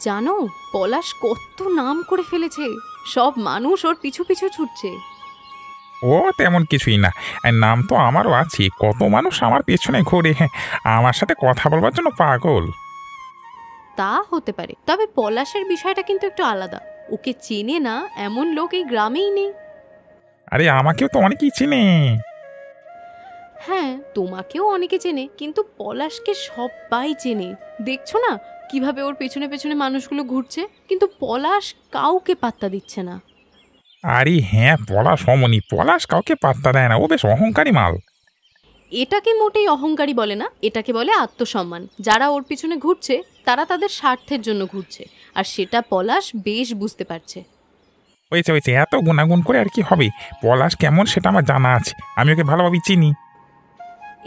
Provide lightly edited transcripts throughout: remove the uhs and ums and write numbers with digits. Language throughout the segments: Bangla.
জানো, পলাশ কত নাম করে ফেলেছে, সব মানুষ ওর পিছু পিছু ছুটছে। ও তেমন কিছুই না। নাম তো আমারও আছে, কত মানুষ আমার পেছনে ঘোরে, আমার সাথে কথা বলবার জন্য পাগল। তা হতে পারে, তবে পলাশের বিষয়টা কিন্তু একটু আলাদা। ওকে চেনে না এমন লোক এই গ্রামেই নেই। আরে আমাকেও তো অনেকেই চেনে। হ্যাঁ, তোমাকেও অনেকে চেনে, কিন্তু পলাশকে সবাই চেনে। দেখছো না কিভাবে ওর পেছনে পেছনে মানুষগুলো ঘুরছে, কিন্তু পলাশ কাউকে পাত্তা দিচ্ছে না। আরে হ্যাঁ, পলাশ অমনি, পলাশ কাউকে পাত্তা দেয় না, ও বেশ অহংকারী মাল। এটাকে মোটেই অহংকারী বলে না, এটাকে বলে আত্মসম্মান। যারা ওর পিছনে ঘুরছে তারা তাদের স্বার্থের জন্য ঘুরছে, আর সেটা পলাশ বেশ বুঝতে পারছে। হয়েছে হয়েছে, এত গুণাগুণ করে আর কি হবে? পলাশ কেমন সেটা আমার জানা আছে, আমি ওকে ভালোভাবে চিনি।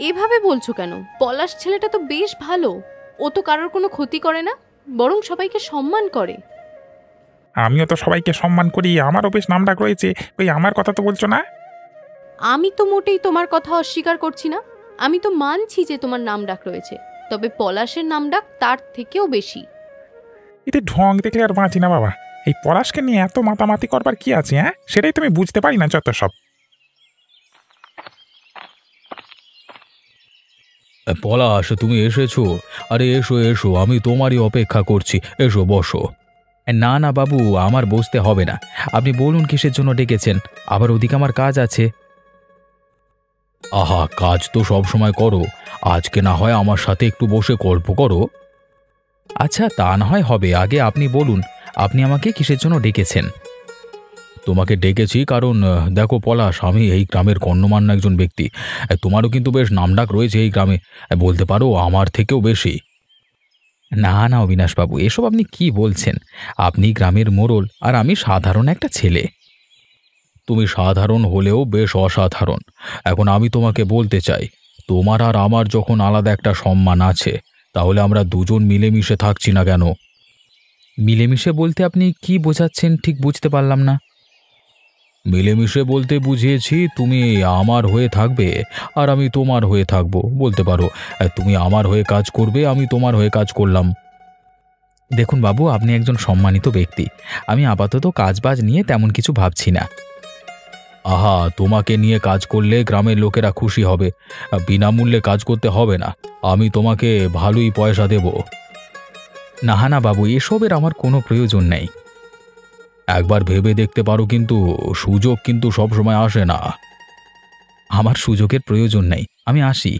এভাবে বলছো কেন? পলাশ ছেলেটা তো বেশ ভালো। ও তো কারোর কোনো ক্ষতি করে না, বরং সবাইকে সম্মান করে। আমিও তো সবাইকে সম্মান করি, আমারও বেশ নামডাক রয়েছে। ওই আমার কথা তো বলছো না? আমি তো মোটেই তোমার কথা অস্বীকার করছি না, আমি তো মানছি যে তোমার নাম ডাক রয়েছে, তবে পলাশের নাম ডাক তার থেকেও বেশি। এতে ঢং দেখলে আর বাঁচি না বাবা। এই পলাশকে নিয়ে এত মাতামাতি করবার কি আছে? হ্যাঁ, সেটাই তুমি বুঝতে পারি না যত সব। পলাশ, তুমি এসেছো? আরে এসো এসো, আমি তোমারই অপেক্ষা করছি, এসো বসো। না না বাবু, আমার বসতে হবে না। আপনি বলুন কিসের জন্য ডেকেছেন? আবার ওদিকে আমার কাজ আছে। আহা, কাজ তো সব সময় করো, আজকে না হয় আমার সাথে একটু বসে গল্প করো। আচ্ছা, তা না হয় হবে, আগে আপনি বলুন আপনি আমাকে কিসের জন্য ডেকেছেন? তোমাকে ডেকেছি কারণ দেখো পলাশ, আমি এই গ্রামের গণ্যমান্য একজন ব্যক্তি। তোমারও কিন্তু বেশ নামডাক রয়েছে এই গ্রামে, বলতে পারো আমার থেকেও বেশি। না না অবিনাশবাবু, এসব আপনি কি বলছেন? আপনি গ্রামের মোড়ল আর আমি সাধারণ একটা ছেলে। তুমি সাধারণ হলেও বেশ অসাধারণ। এখন আমি তোমাকে বলতে চাই, তোমার আর আমার যখন আলাদা একটা সম্মান আছে, তাহলে আমরা দুজন মিলেমিশে থাকছি না কেন? মিলেমিশে বলতে আপনি কি বোঝাচ্ছেন ঠিক বুঝতে পারলাম না। মিলেমিশে বলতে বুঝিয়েছি তুমি আমার হয়ে থাকবে আর আমি তোমার হয়ে থাকব, বলতে পারো তুমি আমার হয়ে কাজ করবে, আমি তোমার হয়ে কাজ করলাম। দেখুন বাবু, আপনি একজন সম্মানিত ব্যক্তি, আমি আপাতত কাজবাজ নিয়ে তেমন কিছু ভাবছি না। আহা, তোমাকে নিয়ে কাজ করলে গ্রামের লোকেরা খুশি হবে। বিনামূল্যে কাজ করতে হবে না, আমি তোমাকে ভালোই পয়সা দেব। না না বাবু, এসবের আমার কোনো প্রয়োজন নেই। একবার ভেবে দেখতে পারো, কিন্তু সুযোগ কিন্তু সবসময় আসে না। আমার সুযোগের প্রয়োজন নেই, আমি আসি।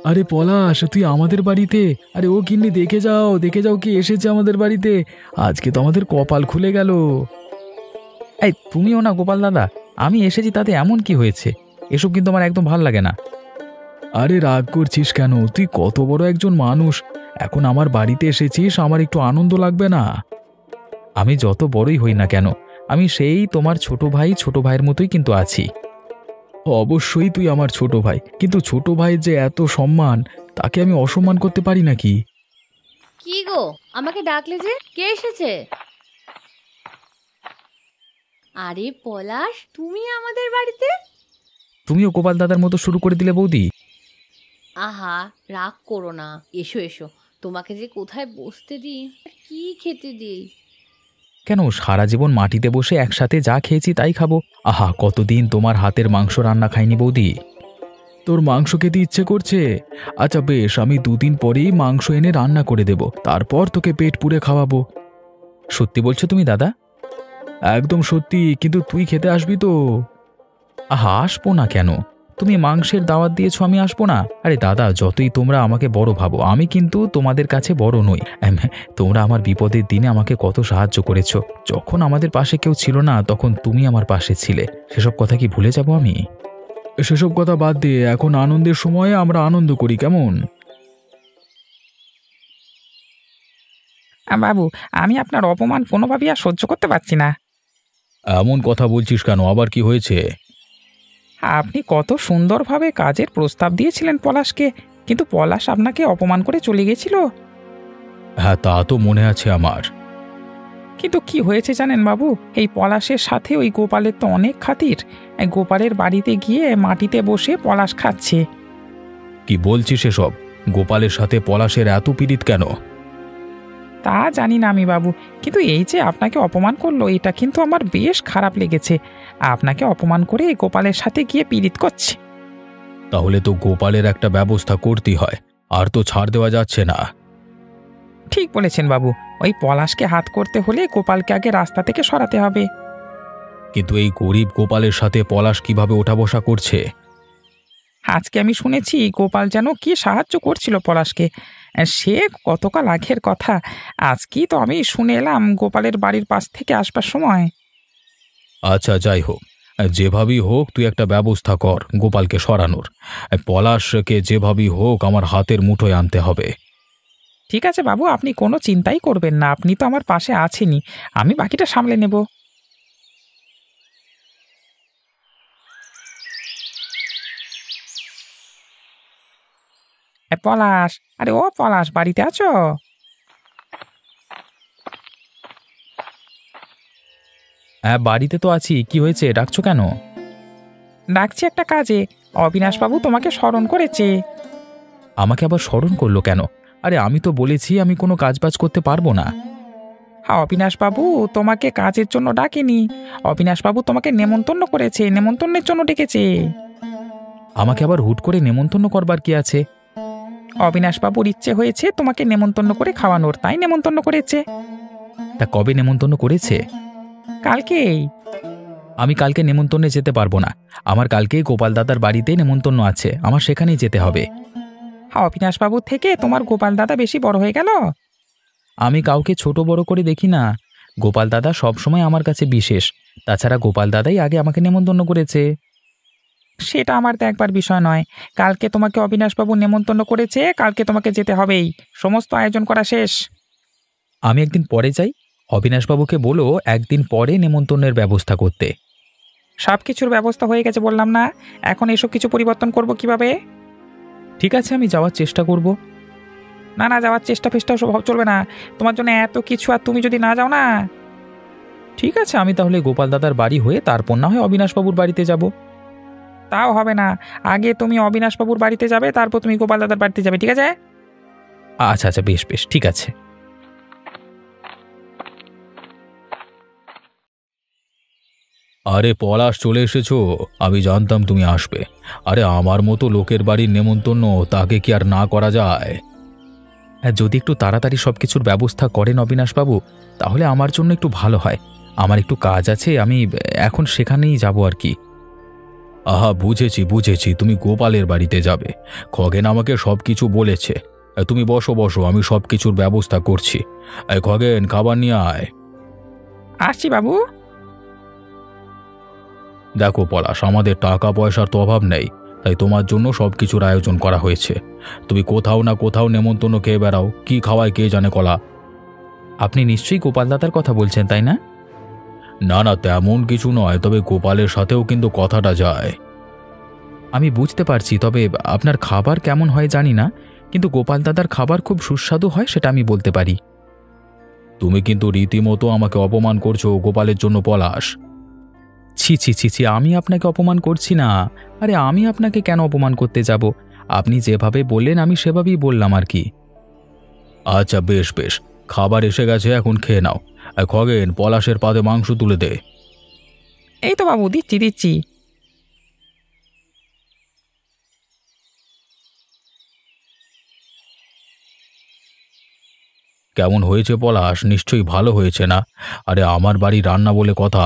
আরে পলাশ, তুই আমাদের বাড়িতে? আরে ও গিন্নি, দেখে যাও দেখে যাও, কি এসেছে আমাদের বাড়িতে। আজকে তো আমাদের কপাল খুলে গেল। এই তুমিও না গোপাল দাদা, আমি এসেছি তাতে এমন কি হয়েছে? এসব কিন্তু আমার একদম ভাল লাগে না। আরে রাগ করছিস কেন? তুই কত বড় একজন মানুষ, এখন আমার বাড়িতে এসেছিস, আমার একটু আনন্দ লাগবে না? আমি যত বড়ই হই না কেন, আমি সেই তোমার ছোট ভাই, ছোট ভাইয়ের মতোই কিন্তু আছি। অবশ্যই তুই আমার ছোট ভাই, কিন্তু ছোট ভাইয়ের যে এত সম্মান, তাকে আমি অসম্মান করতে পারি নাকি? কি গো, আমাকে ডাকলে যে? কে এসেছে? আরে পলাশ, তুমি আমাদের বাড়িতে? তুমিও গোপাল দাদার মতো শুরু করে দিলে বৌদি। আহা, রাগ করো না, এসো এসো। তোমাকে যে কোথায় বসতে দিই আর কি খেতে দিই। কেন, সারা জীবন মাটিতে বসে একসাথে যা খেয়েছি তাই খাবো। আহা, কতদিন তোমার হাতের মাংস রান্না খাইনি বৌদি। তোর মাংস খেতে ইচ্ছে করছে? আচ্ছা বেশ, আমি দুদিন পরেই মাংস এনে রান্না করে দেব, তারপর তোকে পেট পুড়ে খাওয়াবো। সত্যি বলছো তুমি দাদা? একদম সত্যি, কিন্তু তুই খেতে আসবি তো? আহা, আসবো না কেন? তুমি মাংসের দাওয়াত দিয়েছো, আমি আসবো না? আরে দাদা, যতই তোমরা আমাকে বড় ভাবো, আমি কিন্তু তোমাদের কাছে বড় নই। তোমরা আমার বিপদের দিনে আমাকে কত সাহায্য করেছো। যখন আমাদের পাশে কেউ ছিল না, তখন তুমি আমার পাশে ছিলে। সেসব কথা কি ভুলে যাব আমি? সেসব কথা বাদ দিয়ে এখন আনন্দের সময়ে আমরা আনন্দ করি, কেমন? বাবু, আমি আপনার অপমান কোনোভাবেই আর সহ্য করতে পারছি না। এমন কথা বলছিস কেন? আবার কি হয়েছে? আপনি কত সুন্দরভাবে কাজের প্রস্তাব দিয়েছিলেন পলাশকে, কিন্তু পলাশ আপনাকে অপমান করে চলে গেছিল। হ্যাঁ, তা তো মনে আছে আমার। কিন্তু কি হয়েছে জানেন বাবু, এই পলাশের সাথে ওই গোপালের তো অনেক খাতির। এই গোপালের বাড়িতে গিয়ে মাটিতে বসে পলাশ খাচ্ছে। কি বলছিস এসব? গোপালের সাথে পলাশের এত পীড়িত কেন? তা জানি না আমি বাবু, কিন্তু এই যে আপনাকে অপমান করলো এটা কিন্তু আমার বেশ খারাপ লেগেছে। আপনাকে অপমান করে গোপালের সাথে গিয়ে পীড়িত করছে। তাহলে তো গোপালের একটা ব্যবস্থা করতেই হয়, আর তো ছাড় দেওয়া যাচ্ছে না। ঠিক বলেছেন বাবু, ওই পলাশকে হাত করতে হলে গোপালকে আগে রাস্তা থেকে সরাতে হবে। কিন্তু এই গরিব গোপালের সাথে পলাশ কিভাবে ওঠা বসা করছে? আজকে আমি শুনেছি গোপাল যেন কি সাহায্য করছিল পলাশকে। সে কতকাল আগের কথা, আজকেই তো আমি শুনে এলাম গোপালের বাড়ির পাশ থেকে আসবার সময়। আচ্ছা, যাই হোক, যেভাবেই হোক তুই একটা ব্যবস্থা কর গোপালকে সরানোর। পলাশকে যেভাবেই হোক আমার হাতের মুঠোয় আনতে হবে। ঠিক আছে বাবু, আপনি কোনো চিন্তাই করবেন না, আপনি তো আমার পাশে আছেনই, আমি বাকিটা সামলে নেব। পলাশ, আরে ও পলাশ, বাড়িতে আছো? হ্যাঁ, বাড়িতে তো আছি। কি হয়েছে, ডাকছো কেন? ডাকছি একটা কাজে, অবিনাশবাবু তোমাকে স্মরণ করেছে। আমাকে আবার স্মরণ করলো কেন? আরে আমি তো বলেছি আমি কোনো কাজবাজ করতে পারবো না। হ্যাঁ, অবিনাশবাবু তোমাকে কাজের জন্য ডাকেনি, অবিনাশবাবু তোমাকে নেমন্তন্ন করেছে, নেমন্তন্নের জন্য ডেকেছে। আমাকে আবার হুট করে নেমন্তন্ন করবার কি আছে? অবিনাশবাবুর ইচ্ছে হয়েছে তোমাকে নেমন্তন্ন করে খাওয়ানোর, তাই নেমন্তন্ন করেছে। তা কবে নেমন্তন্ন করেছে? কালকেই। আমি কালকে নেমন্তন্নে যেতে পারবো না। আমার কালকে গোপাল দাদার বাড়িতে নেমন্তন্ন আছে, আমার সেখানেই যেতে হবে। হ্যাঁ, অবিনাশবাবুর থেকে তোমার গোপাল দাদা বেশি বড় হয়ে গেল। আমি কাউকে ছোট বড় করে দেখি না। গোপাল দাদা সবসময় আমার কাছে বিশেষ। তাছাড়া গোপাল দাদাই আগে আমাকে নেমন্তন্ন করেছে। সেটা আমার দেখবার বিষয় নয়, কালকে তোমাকে অবিনাশবাবু নেমন্তন্ন করেছে, কালকে তোমাকে যেতে হবেই, সমস্ত আয়োজন করা শেষ। আমি একদিন পরে যাই। অবিনাশবাবুকে বলো একদিন পরে নেমন্তন্নের ব্যবস্থা করতে। সব কিছুর ব্যবস্থা হয়ে গেছে বললাম না, এখন এসব কিছু পরিবর্তন করব কিভাবে? ঠিক আছে, আমি যাওয়ার চেষ্টা করব। না না, যাওয়ার চেষ্টা ফেষ্টা সব চলবে না, তোমার জন্য এত কিছু আর তুমি যদি না যাও না। ঠিক আছে, আমি তাহলে গোপাল দাদার বাড়ি হয়ে তারপর না হয় অবিনাশবাবুর বাড়িতে যাব। তাও হবে না, আগে তুমি অবিনাশবাবুর বাড়িতে যাবে, তারপর তুমি গোপাল দাদার বাড়িতে যাবে, ঠিক আছে? আচ্ছা আচ্ছা, বেশ বেশ, ঠিক আছে। আরে পলাশ, চলে এসেছো? আমি জানতাম তুমি আসবে। আরে আমার মতো লোকের বাড়ির নেমন্তন্ন, তাকে কি আর না করা যায়? হ্যাঁ, যদি একটু তাড়াতাড়ি সব কিছুর ব্যবস্থা করেন অবিনাশবাবু, তাহলে আমার জন্য একটু ভালো হয়। আমার একটু কাজ আছে, আমি এখন সেখানেই যাব আর কি। আহা, বুঝেছি বুঝেছি, তুমি গোপালের বাড়িতে যাবে। খগেন আমাকে সব কিছু বলেছে। তুমি বসো বসো, আমি সব কিছুর ব্যবস্থা করছি। খগেন, খাবার নিয়ে আয়। আসছি বাবু। দেখো পলাশ, আমাদের টাকা পয়সার তো অভাব নেই, তাই তোমার জন্য সব কিছুর আয়োজন করা হয়েছে। তুমি কোথাও না কোথাও নেমন্তন্ন খেয়ে বেড়াও, কি খাওয়ায় কে জানে কলা। আপনি নিশ্চয়ই গোপাল দাদার কথা বলছেন, তাই না? না না, তেমন কিছু নয়, তবে গোপালের সাথেও কিন্তু কথাটা যায়। আমি বুঝতে পারছি, তবে আপনার খাবার কেমন হয় জানি না, কিন্তু গোপাল দাদার খাবার খুব সুস্বাদু হয়, সেটা আমি বলতে পারি। তুমি কিন্তু রীতিমতো আমাকে অপমান করছো গোপালের জন্য পলাশ। ছি ছি ছি ছি, আমি আপনাকে অপমান করছি না। আরে আমি আপনাকে কেন অপমান করতে যাব? আপনি যেভাবে বললেন আমি সেভাবেই বললাম আর কি। আচ্ছা বেশ বেশ, খাবার এসে গেছে, এখন খেয়ে নাও। খগেন, পলাশের পাতে মাংস তুলে দে। এই তো বাবু, দিচ্ছি দিচ্ছি। কেমন হয়েছে পলাশ? নিশ্চয়ই ভালো হয়েছে না? আরে আমার বাড়ি রান্না বলে কথা।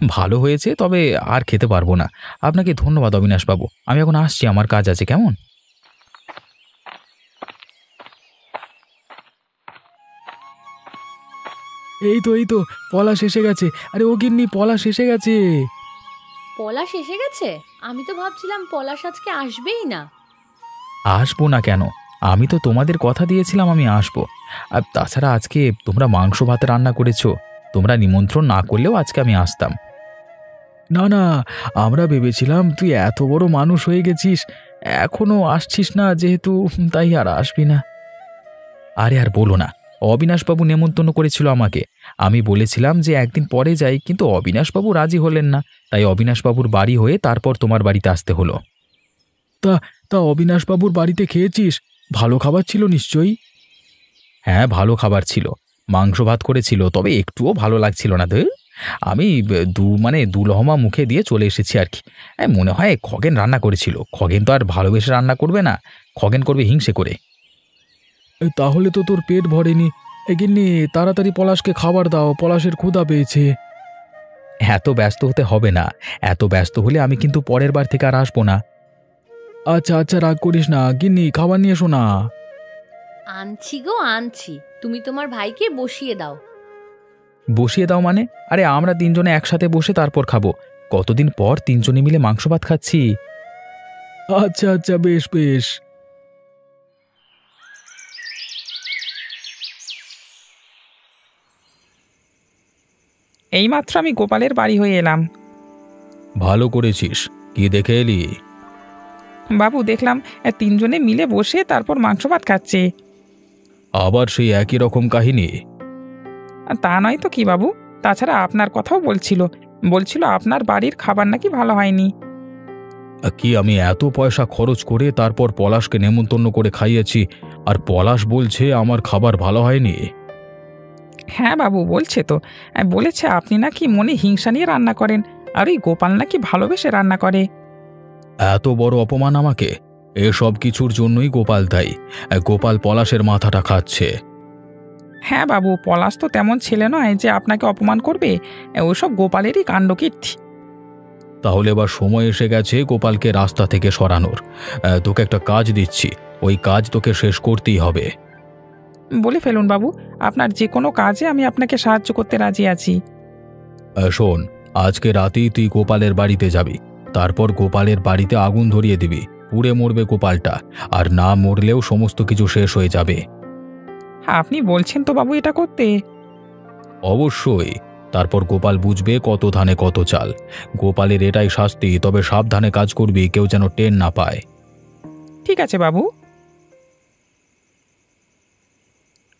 ভালো হয়েছে, তবে আর খেতে পারবো না। আপনাকে ধন্যবাদ অবিনাশবাবু, আমি এখন আসছি, আমার কাজ আছে। কেমন? এই তো পলাশ এসে গেছে। আরে ও গিন্নি, পলাশ এসে গেছে। পলাশ এসে গেছে? আমি তো ভাবছিলাম পলাশ আজকে আসবেই না। আসবো না কেন? আমি তো তোমাদের কথা দিয়েছিলাম আমি আসবো। আর তাছাড়া আজকে তোমরা মাংস ভাত রান্না করেছো, তোমরা নিমন্ত্রণ না করলেও আজকে আমি আসতাম। না না, আমরা ভেবেছিলাম তুই এত বড় মানুষ হয়ে গেছিস, এখনো আসছিস না যেহেতু, তাই আর আসবি না। আরে আর বলো না, অবিনাশবাবু নেমন্তন্ন করেছিল আমাকে। আমি বলেছিলাম যে একদিন পরে যাই, কিন্তু অবিনাশবাবু রাজি হলেন না। তাই অবিনাশবাবুর বাড়ি হয়ে তারপর তোমার বাড়িতে আসতে হলো। তা তা অবিনাশবাবুর বাড়িতে খেয়েছিস? ভালো খাবার ছিল নিশ্চয়ই? হ্যাঁ, ভালো খাবার ছিল। মাংস ভাত করেছিল, তবে একটুও ভালো লাগছিল না। আমি দু লহমা মুখে দিয়ে চলে এসেছি আর কি। মনে হয় খগেন রান্না করেছিল। খগেন তো আর ভালোবেসে রান্না করবে না, খগেন করবে হিংসে করে। তাহলে তো তোর পেট ভরেনি। গিন্নি, তাড়াতাড়ি পলাশকে খাবার দাও, পলাশের ক্ষুধা পেয়েছে। এত ব্যস্ত হতে হবে না। এত ব্যস্ত হলে আমি কিন্তু পরের বার থেকে আর আসবো না। আচ্ছা আচ্ছা, রাগ করিস না গিন্নি, খাবার নিয়ে এসো না। আনছি গো আনছি, তুমি তোমার ভাইকে বসিয়ে দাও। বসিয়ে দাও মানে? আরে আমরা তিনজনে একসাথে বসে তারপর খাবো। কতদিন পর তিনজনে মিলে মাংস ভাত খাচ্ছি। আচ্ছা আচ্ছা, বেশ বেশ। এইমাত্র আমি গোপালের বাড়ি হয়ে এলাম। ভালো করেছিস। কি দেখে এলি? বাবু, দেখলাম তিনজনে মিলে বসে তারপর মাংস ভাত খাচ্ছে। আবার সেই একই রকম কাহিনী? তা নয় তো কি বাবু, তাছাড়া আপনার কথাও বলছিল আপনার বাড়ির খাবার নাকি ভালো হয়নি। কি, আমি এত পয়সা খরচ করে তারপর পলাশকে নেমন্তন্ন করে খাইয়েছি, আর পলাশ বলছে আমার খাবার ভালো হয়নি? হ্যাঁ বাবু, বলেছে আপনি নাকি মনে হিংসা নিয়ে রান্না করেন, আর ওই গোপাল নাকি ভালোবেসে রান্না করে। এত বড় অপমান আমাকে! এসব কিছুর জন্যই গোপাল দায়ী। গোপাল পলাশের মাথাটা খাচ্ছে। হ্যাঁ বাবু, পলাশ তো তেমন ছেলে নয় যে আপনাকে অপমান করবে। ওসব গোপালেরই কাণ্ডকীর্তি। তাহলে এবার সময় এসে গেছে গোপালকে রাস্তা থেকে সরানোর। তোকে একটা কাজ দিচ্ছি, ওই কাজ তোকে শেষ করতেই হবে। বলে ফেলুন বাবু, আপনার যে কোনো কাজে আমি আপনাকে সাহায্য করতে রাজি আছি। শোন, আজকে রাতেই তুই গোপালের বাড়িতে যাবি। তারপর গোপালের বাড়িতে আগুন ধরিয়ে দিবি। পুড়ে মরবে গোপালটা, আর না মরলেও সমস্ত কিছু শেষ হয়ে যাবে। আপনি বলছেন তো বাবু এটা করতে? অবশ্যই। তারপর গোপাল বুঝবে কত ধানে কত চাল। গোপালের এটাই শাস্তি, তবে সাবধানে কাজ করবি, কেউ যেন টের না পায়। ঠিক আছে বাবু।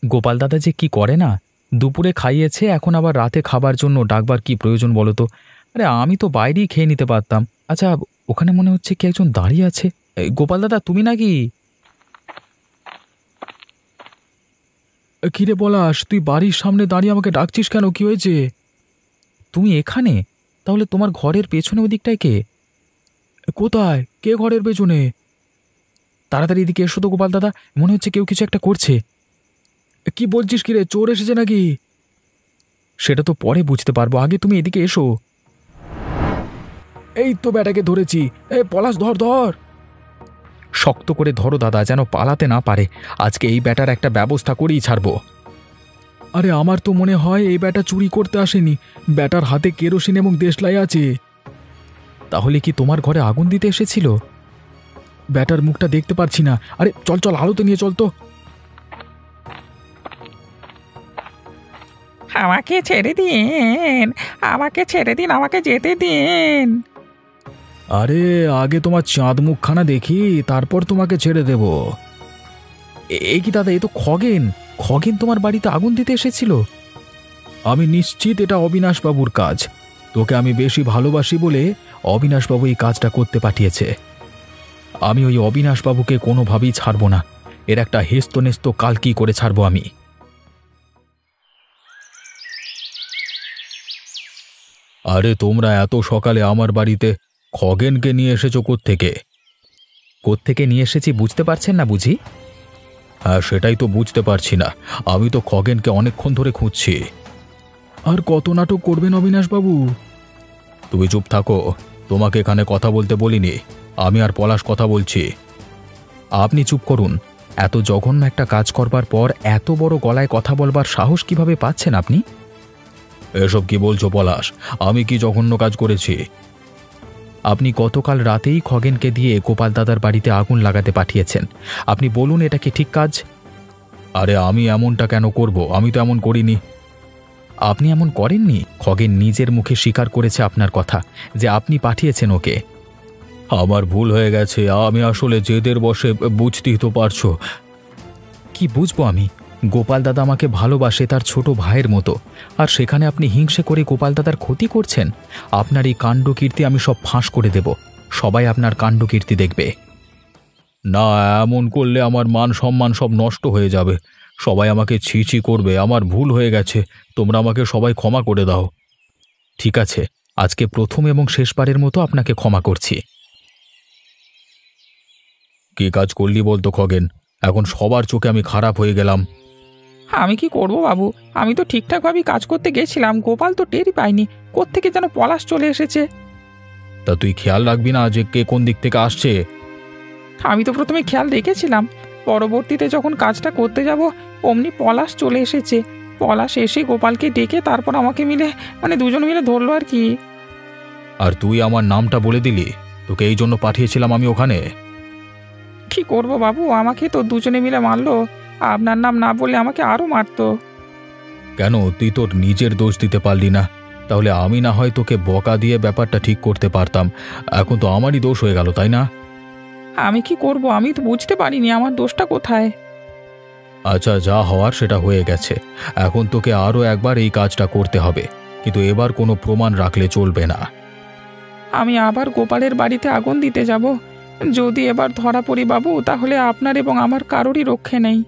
গোপাল দাদা যে কি করে না, দুপুরে খাইয়েছে, এখন আবার রাতে খাবার জন্য ডাকবার কি প্রয়োজন বলো তো? আরে আমি তো বাইরেই খেয়ে নিতে পারতাম। আচ্ছা, ওখানে মনে হচ্ছে কি একজন দাঁড়িয়ে আছে। গোপাল দাদা, তুমি নাকি? কিরে পলাশ, তুই বাড়ির সামনে দাঁড়িয়ে আমাকে ডাকছিস কেন? কি হয়েছে? তুমি এখানে? তাহলে তোমার ঘরের পেছনে ওদিকটায় কে? কোথায়? কে ঘরের পেছনে? তাড়াতাড়ি এদিকে এসো তো গোপাল দাদা, মনে হচ্ছে কেউ কিছু একটা করছে। কি বলছিস কিরে, চোর এসেছে নাকি? সেটা তো পরে বুঝতে পারবো, আগে তুমি এদিকে এসো। এই তো ব্যাটাকে ধরেছি। পলাশ, ধর ধর। শক্ত করে ধরো দাদা, যেন পালাতে না পারে। আজকে এই ব্যাটার একটা ব্যবস্থা করেই ছাড়বো। আরে আমার তো মনে হয় এই ব্যাটা চুরি করতে আসেনি, ব্যাটার হাতে কেরোসিন এবং দেশলাই আছে। তাহলে কি তোমার ঘরে আগুন দিতে এসেছিল? ব্যাটার মুখটা দেখতে পারছি না। আরে চল চল, আলোতে নিয়ে চল তো। আমাকে ছেড়ে দিন, আমাকে যেতে দিন। আরে আগে তোমার চাঁদ মুখখানা দেখি, তারপর তোমাকে ছেড়ে দেব। এই কি দাদা, এ তো খগেন। খগেন তোমার বাড়িতে আগুন দিতে এসেছিল? আমি নিশ্চিত এটা অবিনাশবাবুর কাজ। তোকে আমি বেশি ভালোবাসি বলে অবিনাশবাবু এই কাজটা করতে পাঠিয়েছে। আমি ওই অবিনাশবাবুকে কোনোভাবেই ছাড়ব না। এর একটা হেস্তনেস্ত কালকি করে ছাড়ব আমি। আরে তোমরা এত সকালে আমার বাড়িতে খগেনকে নিয়ে এসেছো কোত্থেকে? কোত্থেকে নিয়ে এসেছি বুঝতে পারছেন না বুঝি? হ্যাঁ, সেটাই তো বুঝতে পারছি না। আমি তো খগেনকে অনেকক্ষণ ধরে খুঁজছি। আর কত নাটক করবেন অবিনাশবাবু? তুমি চুপ থাকো, তোমাকে এখানে কথা বলতে বলিনি। আমি আর পলাশ কথা বলছি। আপনি চুপ করুন। এত জঘন্য একটা কাজ করবার পর এত বড় গলায় কথা বলবার সাহস কিভাবে পাচ্ছেন আপনি? এসব কি বলছো পলাশ? আমি কি জঘন্য কাজ করেছি? আপনি গতকাল রাতেই খগেনকে দিয়ে গোপাল দাদার বাড়িতে আগুন লাগাতে পাঠিয়েছেন। আপনি বলুন, এটা কি ঠিক কাজ? আরে আমি এমনটা কেন করব? আমি তো এমন করিনি। আপনি এমন করেননি? খগেন নিজের মুখে স্বীকার করেছে আপনার কথা, যে আপনি পাঠিয়েছেন ওকে। আমার ভুল হয়ে গেছে। আমি আসলে জেদের বশে, বুঝতেই তো পারছো। কি বুঝবো আমি? গোপাল দাদা আমাকে ভালোবাসে তার ছোট ভাইয়ের মতো, আর সেখানে আপনি হিংসে করে গোপাল দাদার ক্ষতি করছেন। আপনার এই কাণ্ডকীর্তি আমি সব ফাঁস করে দেব, সবাই আপনার কাণ্ডকীর্তি দেখবে। না, এমন করলে আমার মান সম্মান সব নষ্ট হয়ে যাবে, সবাই আমাকে ছি ছি করবে। আমার ভুল হয়ে গেছে, তোমরা আমাকে সবাই ক্ষমা করে দাও। ঠিক আছে, আজকে প্রথম এবং শেষবারের মতো আপনাকে ক্ষমা করছি। কি কাজ করলি বলতো খগেন? এখন সবার চোখে আমি খারাপ হয়ে গেলাম। আমি কি করব বাবু, আমি তো ঠিকঠাকভাবেই কাজ করতে গেছিলাম, গোপাল তো টেরই পাইনি, কোত্থেকে যেন পলাশ চলে এসেছে। তা তুই খেয়াল রাখবি না যে কে কোন দিক থেকে আসছে? আমি তো প্রথমে খেয়াল রেখেছিলাম, পরবর্তীতে যখন কাজটা করতে যাব অমনি পলাশ চলে এসেছে। পলাশ এসে গোপালকে ডেকে তারপর আমাকে মিলে দুজন মিলে ধরলো আর কি। আর তুই আমার নামটা বলে দিলি, তোকে এই জন্য পাঠিয়েছিলাম আমি ওখানে। কি করব বাবু, আমাকে তো দুজনে মিলে মারলো, আপনার নাম না বললে আমাকে আরও মারতো। কেন তুই তোর নিজের দোষ দিতে পারলি না? তাহলে আমি না হয় তোকে বকা দিয়ে ব্যাপারটা ঠিক করতে পারতাম, এখন তো আমারই দোষ হয়ে গেল, তাই না? আমি কি করব, আমি তো বুঝতে পারিনি আমার দোষটা কোথায়। আচ্ছা, যা হওয়ার সেটা হয়ে গেছে, এখন তোকে আরও একবার এই কাজটা করতে হবে, কিন্তু এবার কোনো প্রমাণ রাখলে চলবে না। আমি আবার গোপালের বাড়িতে আগুন দিতে যাব, যদি এবার ধরা পড়ি বাবু তাহলে আপনার এবং আমার কারোরই রক্ষে নেই।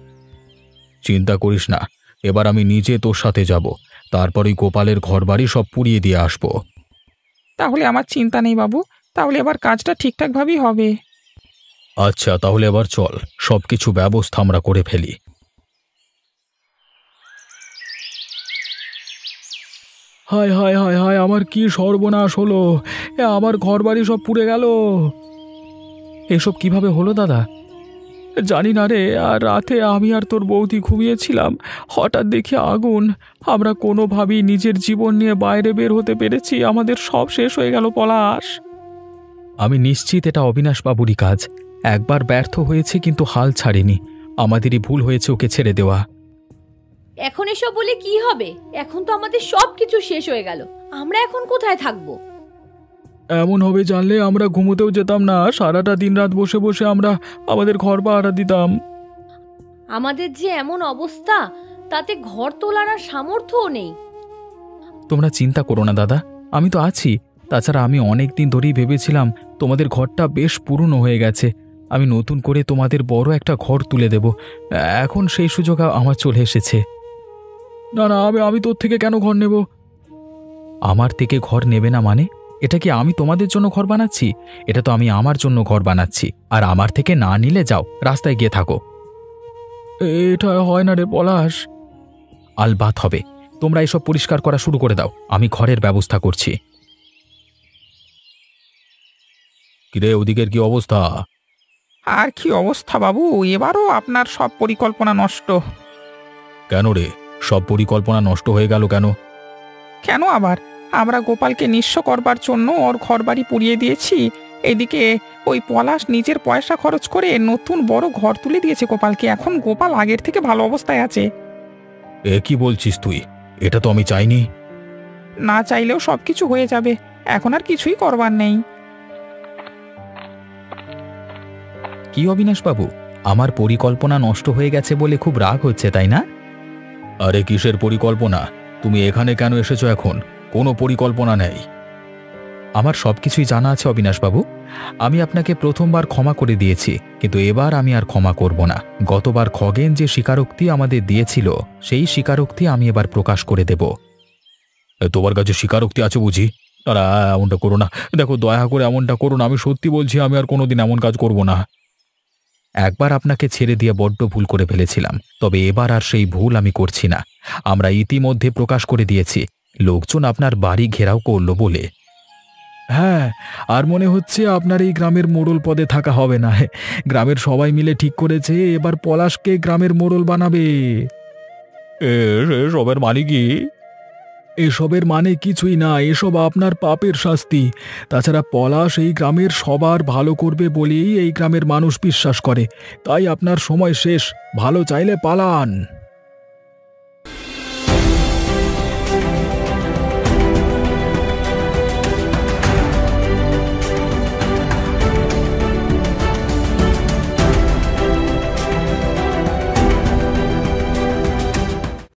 চিন্তা করিস না, এবার আমি নিজে তোর সাথে যাব, তারপরই গোপালের ঘরবাড়ি সব পুড়িয়ে দিয়ে আসব। তাহলে আমার চিন্তা নেই বাবু, তাহলে এবার কাজটা ঠিকঠাকভাবেই হবে। আচ্ছা, তাহলে এবার চল, সব কিছু ব্যবস্থা আমরা করে ফেলি। হায় হায় হায় হায়, আমার কি সর্বনাশ হলো! আমার ঘরবাড়ি সব পুড়ে গেল। এসব কিভাবে হলো দাদা? জানি না রে, আর রাতে আমি আর তোর বৌদি ঘুমিয়েছিলাম, হঠাৎ দেখি আগুন। আমরা কোনোভাবেই নিজের জীবন নিয়ে বাইরে বের হতে পেরেছি, আমাদের সব শেষ হয়ে গেল পলাশ। আমি নিশ্চিত এটা অবিনাশবাবুরই কাজ, একবার ব্যর্থ হয়েছে কিন্তু হাল ছাড়েনি, আমাদেরই ভুল হয়েছে ওকে ছেড়ে দেওয়া। এখন এসব বলে কি হবে? এখন তো আমাদের সব কিছু শেষ হয়ে গেল, আমরা এখন কোথায় থাকবো? এমন হবে জানলে আমরা ঘুমোতেও যেতাম না, সারাটা দিন রাত বসে বসে আমরা আমাদের ঘর পাহারা দিতাম। আমাদের যে এমন অবস্থা, তাতে ঘর তোলার আর সামর্থ্যও নেই। তোমরা চিন্তা করো না দাদা, আমি তো আছি। তাছাড়া আমি অনেক দিন ধরেই ভেবেছিলাম তোমাদের ঘরটা বেশ পুরনো হয়ে গেছে, আমি নতুন করে তোমাদের বড় একটা ঘর তুলে দেব, এখন সেই সুযোগ আমার চলে এসেছে। না না, আমি তোর থেকে কেন ঘর নেব? আমার থেকে ঘর নেবে না মানে? এটা কি আমি তোমাদের জন্য ঘর বানাচ্ছি? এটা তো আমি আমার জন্য ঘর বানাচ্ছি, আর আমার থেকে না নিলে যাও, রাস্তায় গিয়ে থাকো। এটা হয় না রে পলাশ। আলবাত হবে, তোমরা এসব পরিষ্কার করা শুরু করে দাও, আমি ঘরের ব্যবস্থা করছি। কিরে, ওদিকের কি অবস্থা? আর কি অবস্থা বাবু, এবারও আপনার সব পরিকল্পনা নষ্ট। কেন রে, সব পরিকল্পনা নষ্ট হয়ে গেল কেন? কেন আবার? আমরা গোপালকে নিঃস্ব করবার জন্য ওর ঘরবাড়ি পুড়িয়ে দিয়েছি, এদিকে ওই পলাশ নিজের পয়সা খরচ করে নতুন বড় ঘর তুলে দিয়েছে গোপালকে, এখন গোপাল আগের থেকে ভালো অবস্থায় আছে। এ কি বলছিস তুই? এটা তো আমি চাইনি। না চাইলেও সব কিছু হয়ে যাবে, এখন আর কিছুই করবার নেই। কি অবিনাশবাবু, আমার পরিকল্পনা নষ্ট হয়ে গেছে বলে খুব রাগ হচ্ছে, তাই না? আরে কিসের পরিকল্পনা? তুমি এখানে কেন এসেছো এখন? কোনো পরিকল্পনা নেই। আমার সব কিছুই জানা আছে অবিনাশবাবু, আমি আপনাকে প্রথমবার ক্ষমা করে দিয়েছি, কিন্তু এবার আমি আর ক্ষমা করব না। গতবার খগেন যে স্বীকারোক্তি আমাদের দিয়েছিল, সেই স্বীকারোক্তি আমি এবার প্রকাশ করে দেব। তোমার কাছে স্বীকারোক্তি আছে বুঝি? তারা এমনটা করো না, দেখো দয়া করে এমনটা করো না, আমি সত্যি বলছি আমি আর কোনোদিন এমন কাজ করব না। একবার আপনাকে ছেড়ে দিয়ে বড্ড ভুল করে ফেলেছিলাম, তবে এবার আর সেই ভুল আমি করছি না। আমরা ইতিমধ্যে প্রকাশ করে দিয়েছি, লোকজন আপনার বাড়ি ঘেরাও করলো বলে। হ্যাঁ, আর মনে হচ্ছে আপনার এই গ্রামের মোড়ল পদে থাকা হবে না। গ্রামের সবাই মিলে ঠিক করেছে এবার পলাশকে গ্রামের মোড়ল বানাবে। এসবের মানে কি? এসবের মানে কিছুই না, এসব আপনার পাপের শাস্তি। তাছাড়া পলাশ এই গ্রামের সবার ভালো করবে বলেই এই গ্রামের মানুষ বিশ্বাস করে, তাই আপনার সময় শেষ, ভালো চাইলে পালান।